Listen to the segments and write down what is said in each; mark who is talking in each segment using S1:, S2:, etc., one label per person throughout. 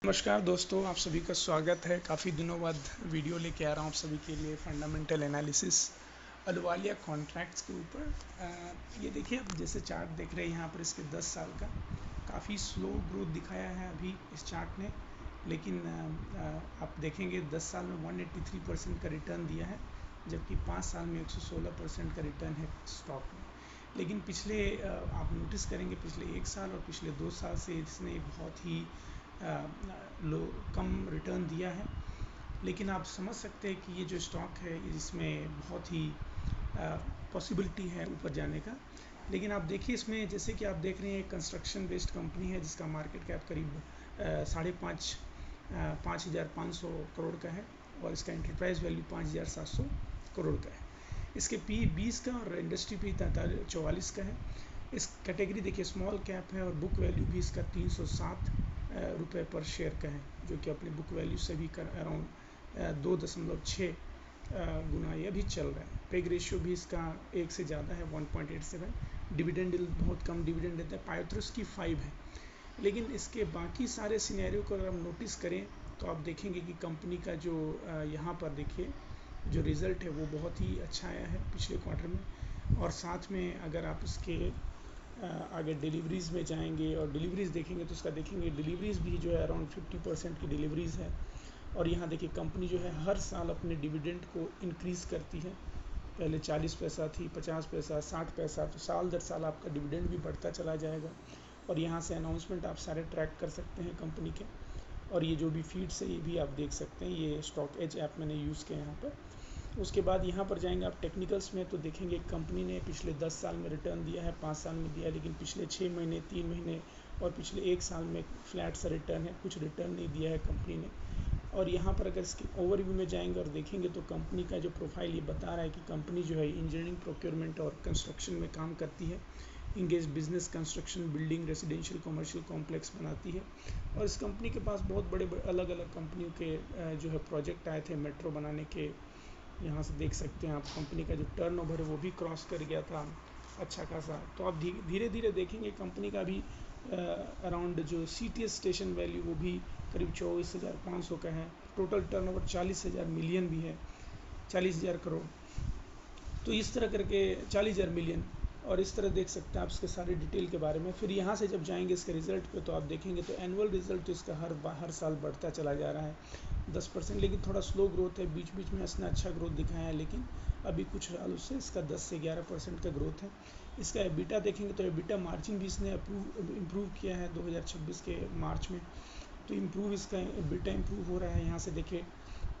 S1: नमस्कार दोस्तों, आप सभी का स्वागत है। काफ़ी दिनों बाद वीडियो लेके आ रहा हूँ आप सभी के लिए फंडामेंटल एनालिसिस अहलुवालिया कॉन्ट्रैक्ट्स के ऊपर। ये देखिए, आप जैसे चार्ट देख रहे हैं यहाँ पर, इसके 10 साल का काफ़ी स्लो ग्रोथ दिखाया है अभी इस चार्ट ने। लेकिन आप देखेंगे 10 साल में 183% का रिटर्न दिया है, जबकि 5 साल में 116% का रिटर्न है स्टॉक में। लेकिन पिछले आप नोटिस करेंगे पिछले 1 साल और पिछले 2 साल से इसने बहुत ही लो कम रिटर्न दिया है। लेकिन आप समझ सकते हैं कि ये जो स्टॉक है इसमें बहुत ही पॉसिबिलिटी है ऊपर जाने का। लेकिन आप देखिए, इसमें जैसे कि आप देख रहे हैं, कंस्ट्रक्शन बेस्ड कंपनी है जिसका मार्केट कैप करीब 5,500 करोड़ का है और इसका एंटरप्राइज वैल्यू 5,700 करोड़ का है। इसके पी 20 का और इंडस्ट्री पी 44 का है। इस कैटेगरी देखिए स्मॉल कैप है और बुक वैल्यू भी इसका 307 रुपये पर शेयर का है, जो कि अपने बुक वैल्यू से भी कर अराउंड 2.6 गुना ये भी चल रहा है। पेग रेशियो भी इसका 1 से ज़्यादा है, 1.87। डिविडेंड बहुत कम डिविडेंड देता है, पायोथ्रस की 5 है। लेकिन इसके बाकी सारे सिनेरियो को अगर हम नोटिस करें तो आप देखेंगे कि कंपनी का जो यहाँ पर देखिए जो रिज़ल्ट है वो बहुत ही अच्छा आया है पिछले क्वार्टर में। और साथ में अगर आप इसके आगे डिलीवरीज़ में जाएंगे और डिलीवरीज़ देखेंगे तो उसका देखेंगे डिलीवरीज़ भी जो है अराउंड 50% की डिलीवरीज़ है। और यहाँ देखिए कंपनी जो है हर साल अपने डिविडेंड को इंक्रीज़ करती है। पहले 40 पैसा थी, 50 पैसा, 60 पैसा, तो साल दर साल आपका डिविडेंड भी बढ़ता चला जाएगा। और यहाँ से अनाउंसमेंट आप सारे ट्रैक कर सकते हैं कंपनी के। और ये जो भी फीड्स है ये भी आप देख सकते हैं, ये स्टॉक एज ऐप मैंने यूज़ किया यहाँ पर। उसके बाद यहाँ पर जाएंगे आप टेक्निकल्स में तो देखेंगे कंपनी ने पिछले 10 साल में रिटर्न दिया है, 5 साल में दिया है, लेकिन पिछले 6 महीने, 3 महीने और पिछले 1 साल में फ्लैट सा रिटर्न है, कुछ रिटर्न नहीं दिया है कंपनी ने। और यहाँ पर अगर इसकी ओवरव्यू में जाएंगे और देखेंगे तो कंपनी का जो प्रोफाइल ये बता रहा है कि कंपनी जो है इंजीनियरिंग, प्रोक्योरमेंट और कंस्ट्रक्शन में काम करती है। Engage business, construction, building, residential, commercial complex बनाती है। और इस कंपनी के पास बहुत बड़े अलग अलग कंपनियों के जो है प्रोजेक्ट आए थे मेट्रो बनाने के। यहाँ से देख सकते हैं आप कंपनी का जो टर्नओवर है वो भी क्रॉस कर गया था अच्छा खासा। तो आप धीरे धीरे देखेंगे कंपनी का भी अराउंड जो CTS स्टेशन वैल्यू वो भी करीब 24,500 का है। टोटल टर्नओवर 40,000 मिलियन भी है, 40,000 करोड़। तो इस तरह करके 40,000 मिलियन। और इस तरह देख सकते हैं आप इसके सारे डिटेल के बारे में। फिर यहाँ से जब जाएंगे इसके रिज़ल्ट पे तो आप देखेंगे तो एनुअल रिज़ल्ट तो इसका हर साल बढ़ता चला जा रहा है 10%। लेकिन थोड़ा स्लो ग्रोथ है, बीच बीच में इसने अच्छा ग्रोथ दिखाया है, लेकिन अभी कुछ सालों से इसका 10 से 11% का ग्रोथ है। इसका एबिटा देखेंगे तो एबिटा मार्जिन भी इसने इम्प्रूव किया है 2026 के मार्च में। तो इसका एबिटा इम्प्रूव हो रहा है। यहाँ से देखिए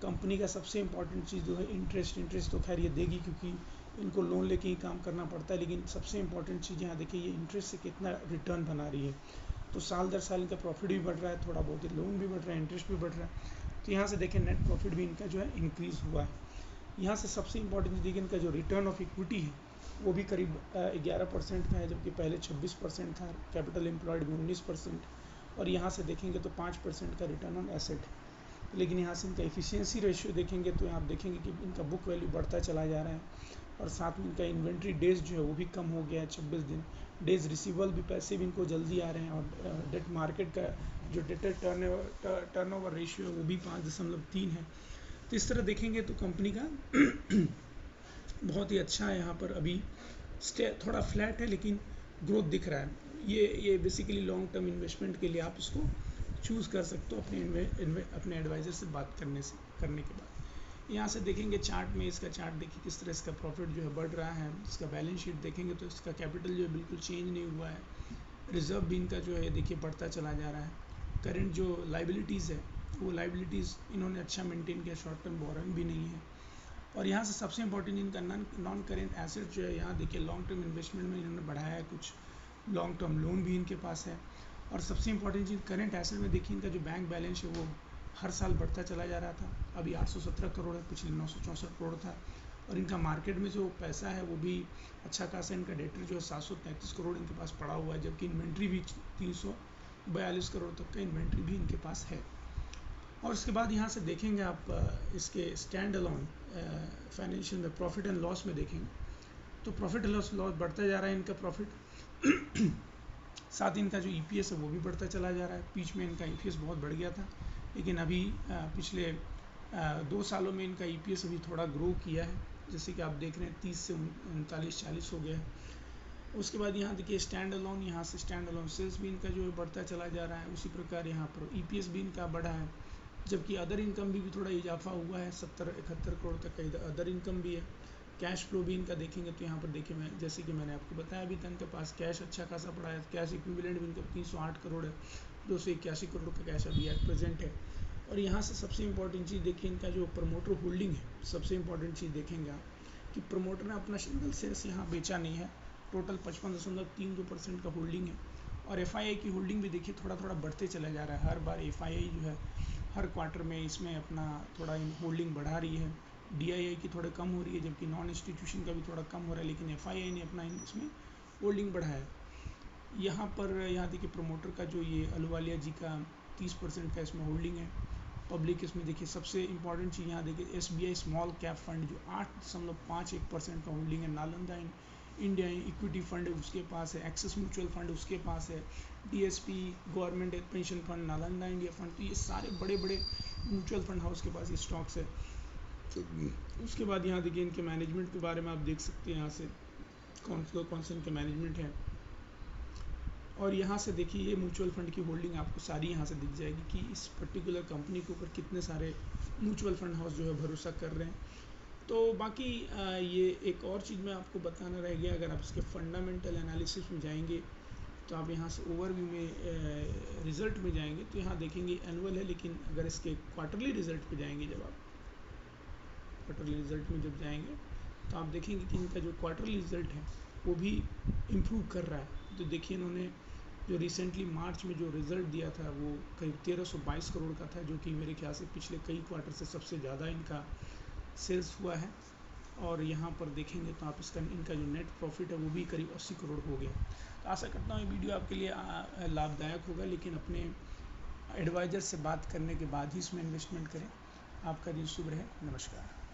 S1: कंपनी का सबसे इम्पॉर्टेंट चीज़ जो है इंटरेस्ट तो खैर ये देगी क्योंकि इनको लोन लेके ही काम करना पड़ता है। लेकिन सबसे इम्पॉर्टेंट चीज़ यहाँ देखिए ये इंटरेस्ट से कितना रिटर्न बना रही है। तो साल दर साल इनका प्रॉफिट भी बढ़ रहा है, थोड़ा बहुत लोन भी बढ़ रहा है, इंटरेस्ट भी बढ़ रहा है। तो यहाँ से देखें नेट प्रॉफिट भी इनका जो है इंक्रीज़ हुआ है। यहाँ से सबसे इम्पॉर्टेंट देखिए इनका जो रिटर्न ऑफ इक्विटी है वो भी करीब 11% का है, जबकि पहले 26% था। कैपिटल एम्प्लॉयड में 19%। और यहाँ से देखेंगे तो 5% का रिटर्न ऑन एसेट है। लेकिन यहाँ से इनका एफिशिएंसी रेशियो देखेंगे तो आप देखेंगे कि इनका बुक वैल्यू बढ़ता चला जा रहा है। और साथ में इनका इन्वेंट्री डेज जो है वो भी कम हो गया है, 26 दिन। डेज रिसीवेबल भी, पैसे भी इनको जल्दी आ रहे हैं। और डेट मार्केट का जो डेटर टर्नओवर रेशियो है वो भी 5.3 है। तो इस तरह देखेंगे तो कंपनी का बहुत ही अच्छा है। यहाँ पर अभी थोड़ा फ्लैट है लेकिन ग्रोथ दिख रहा है। ये बेसिकली लॉन्ग टर्म इन्वेस्टमेंट के लिए आप इसको चूज़ कर सकते हो अपने एडवाइज़र से बात करने के बाद। यहाँ से देखेंगे चार्ट में, इसका चार्ट देखिए किस तरह इसका प्रॉफिट जो है बढ़ रहा है। इसका बैलेंस शीट देखेंगे तो इसका कैपिटल जो है बिल्कुल चेंज नहीं हुआ है। रिज़र्व भी इनका जो है देखिए बढ़ता चला जा रहा है। करेंट जो लाइबिलिटीज़ है वो लाइबिलिटीज़ इन्होंने अच्छा मेंटेन किया, शॉर्ट टर्म बोरोइंग भी नहीं है। और यहाँ से सबसे इंपॉर्टेंट इनका नॉन करेंट एसेट जो है, यहाँ देखिए लॉन्ग टर्म इन्वेस्टमेंट में इन्होंने बढ़ाया है, कुछ लॉन्ग टर्म लोन भी इनके पास है। और सबसे इंपॉर्टेंट चीज़ करेंट एसेट में देखिए इनका जो बैंक बैलेंस है वो हर साल बढ़ता चला जा रहा था। अभी 817 करोड़ है, पिछले 964 करोड़ था। और इनका मार्केट में जो पैसा है वो भी अच्छा खासा, इनका डेटर जो है 733 करोड़ इनके पास पड़ा हुआ है, जबकि इन्वेंट्री भी 342 करोड़ तक का इन्वेंट्री भी इनके पास है। और उसके बाद यहाँ से देखेंगे आप इसके स्टैंड अलोन फाइनेंशियल में प्रॉफिट एंड लॉस में देखेंगे तो प्रॉफिट एंड लॉस बढ़ता जा रहा है इनका प्रॉफिट। साथ ही इनका जो EPS है वो भी बढ़ता चला जा रहा है। बीच में इनका EPS बहुत बढ़ गया था, लेकिन अभी पिछले 2 सालों में इनका EPS अभी थोड़ा ग्रो किया है, जैसे कि आप देख रहे हैं 30 से 39-40 हो गया है। उसके बाद यहाँ देखिए स्टैंड अलोन, यहाँ से स्टैंड अलोन सेल्स भी इनका जो है बढ़ता चला जा रहा है। उसी प्रकार यहाँ पर EPS भी इनका बढ़ा है, जबकि अदर इनकम भी थोड़ा इजाफा हुआ है, 70-71 करोड़ तक का अदर इनकम भी है। कैश फ्लो भी इनका देखेंगे तो यहाँ पर देखिए, मैं जैसे कि मैंने आपको बताया अभी तक इनके पास कैश अच्छा खासा पड़ा है। कैश इक्विवेलेंट भी इनका 308 करोड़ है, 281 करोड़ का कैश अभी एट प्रेजेंट है। और यहाँ से सबसे इंपॉर्टेंट चीज़ देखिए, इनका जो प्रमोटर होल्डिंग है, सबसे इंपॉर्टेंट चीज़ देखेंगे आप कि प्रमोटर ने अपना सिंगल शेयर्स यहाँ बेचा नहीं है। टोटल 55.32% का होल्डिंग है। और FII की होल्डिंग भी देखिए थोड़ा थोड़ा बढ़ते चला जा रहा है। हर बार FII जो है हर क्वार्टर में इसमें अपना थोड़ा होल्डिंग बढ़ा रही है। DII की थोड़े कम हो रही है, जबकि नॉन इंस्टीट्यूशन का भी थोड़ा कम हो रहा है, लेकिन FII ने अपना इसमें होल्डिंग बढ़ाया है। यहाँ पर यहाँ देखिए प्रमोटर का जो ये अहलुवालिया जी का 30% का इसमें होल्डिंग है। पब्लिक इसमें देखिए सबसे इंपॉर्टेंट चीज़ यहाँ देखिए SBI स्मॉल कैप फंड जो 8.51% का होल्डिंग है। नालंदा इंडिया इक्विटी फंड उसके पास है। एक्सिस म्यूचुअल फंड उसके पास है। DSP government pension fund, Nalanda India fund, तो ये सारे बड़े बड़े म्यूचुअल फंड हाउस के पास ये स्टॉक्स है। तो उसके बाद यहाँ देखिए इनके मैनेजमेंट के बारे में आप देख सकते हैं, यहाँ से कौन से इनके मैनेजमेंट है। और यहाँ से देखिए ये म्यूचुअल फंड की होल्डिंग आपको सारी यहाँ से दिख जाएगी कि इस पर्टिकुलर कंपनी के ऊपर कितने सारे म्यूचुअल फंड हाउस जो है भरोसा कर रहे हैं। तो बाकी ये एक और चीज़ मैं आपको बताना रह गया, अगर आप इसके फंडामेंटल एनालिसिस में जाएंगे तो आप यहाँ से ओवरव्यू में रिज़ल्ट में जाएंगे तो यहाँ देखेंगे एनुअल है, लेकिन अगर इसके क्वार्टरली रिज़ल्ट पे जाएंगे, जब आप क्वार्टरली रिज़ल्ट में जब जाएंगे तो आप देखेंगे कि इनका जो क्वार्टरली रिज़ल्ट है वो भी इम्प्रूव कर रहा है। तो देखिए इन्होंने जो रिसेंटली मार्च में जो रिज़ल्ट दिया था वो करीब 1322 करोड़ का था, जो कि मेरे ख्याल से पिछले कई क्वार्टर से सबसे ज़्यादा इनका सेल्स हुआ है। और यहाँ पर देखेंगे तो आप इनका जो नेट प्रॉफिट है वो भी करीब 80 करोड़ हो गया। तो आशा करता हूँ ये वीडियो आपके लिए लाभदायक होगा, लेकिन अपने एडवाइज़र से बात करने के बाद ही इसमें इन्वेस्टमेंट करें। आपका दिन शुभ रहे। नमस्कार।